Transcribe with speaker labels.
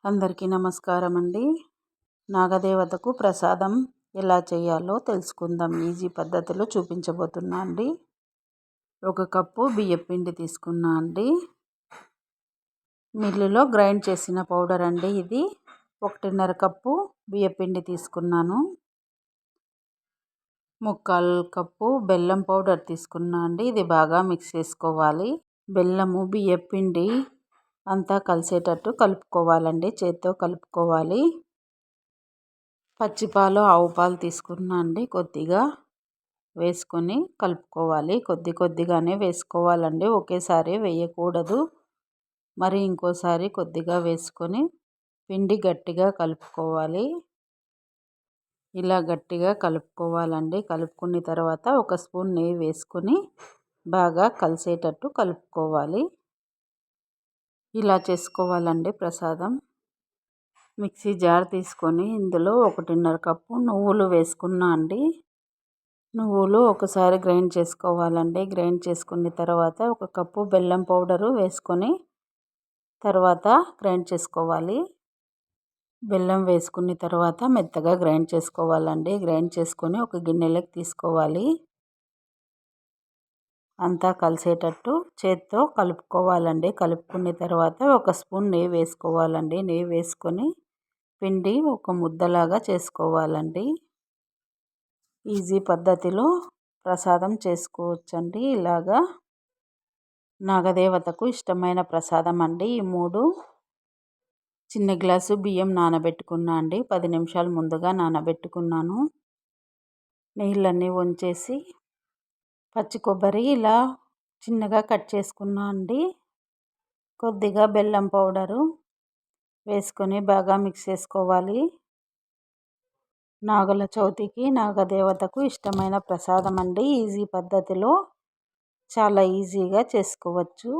Speaker 1: అందరికీ నమస్కారం అండి. నాగదేవతకు ప్రసాదం ఎలా చేయాలో తెలుసుకుందాం. ఈజీ పద్ధతిలో చూపించబోతున్నా అండి. 1 కప్పు బియ్యపిండి తీసుకున్నా అండి. మిల్లులో గ్రైండ్ చేసిన పౌడర్ అండి ఇది. 1.5 కప్పు బియ్యపిండి తీసుకున్నాను. 3/4 కప్పు బెల్లం పౌడర్ తీసుకున్నా అండి. ఇది బాగా మిక్స్ చేసుకోవాలి. బెల్లము బియ్యపిండి అంతా కలిసేటట్టు కలుపుకోవాలండి. చేత్తో కలుపుకోవాలి. పచ్చిపాలు ఆవు పాలు తీసుకున్నా అండి. కొద్దిగా వేసుకొని కలుపుకోవాలి. కొద్దిగానే వేసుకోవాలండి. ఒకేసారి వేయకూడదు. మరి ఇంకోసారి కొద్దిగా వేసుకొని పిండి గట్టిగా కలుపుకోవాలి. ఇలా గట్టిగా కలుపుకోవాలండి. కలుపుకున్న తర్వాత 1 స్పూన్ నెయ్యి వేసుకొని బాగా కలిసేటట్టు కలుపుకోవాలి. ఇలా చేసుకోవాలండి ప్రసాదం. మిక్సీ జార్ తీసుకొని ఇందులో 1.5 కప్పు నువ్వులు వేసుకున్నా అండి. నువ్వులు ఒకసారి గ్రైండ్ చేసుకోవాలండి. గ్రైండ్ చేసుకున్న తర్వాత 1 కప్పు బెల్లం పౌడరు వేసుకొని తర్వాత గ్రైండ్ చేసుకోవాలి. బెల్లం వేసుకున్న తర్వాత మెత్తగా గ్రైండ్ చేసుకోవాలండి. గ్రైండ్ చేసుకొని ఒక గిన్నెలోకి తీసుకోవాలి. అంతా కలిసేటట్టు చేత్తో కలుపుకోవాలండి. కలుపుకున్న తర్వాత 1 స్పూన్ నెయ్యి వేసుకోవాలండి. నెయ్యి వేసుకొని పిండి ఒక ముద్దలాగా చేసుకోవాలండి. ఈజీ పద్ధతిలో ప్రసాదం చేసుకోవచ్చండి. ఇలాగా నాగదేవతకు ఇష్టమైన ప్రసాదం అండి. ఈ 3 చిన్న గ్లాసు బియ్యం నానబెట్టుకున్నా అండి. 10 నిమిషాలు ముందుగా నానబెట్టుకున్నాను. నీళ్ళన్నీ వంచేసి పచ్చి కొబ్బరి ఇలా చిన్నగా కట్ చేసుకున్నా అండి. కొద్దిగా బెల్లం పౌడరు వేసుకొని బాగా మిక్స్ చేసుకోవాలి. నాగుల చవితికి నాగదేవతకు ఇష్టమైన ప్రసాదం అండి. ఈజీ పద్ధతిలో చాలా ఈజీగా చేసుకోవచ్చు.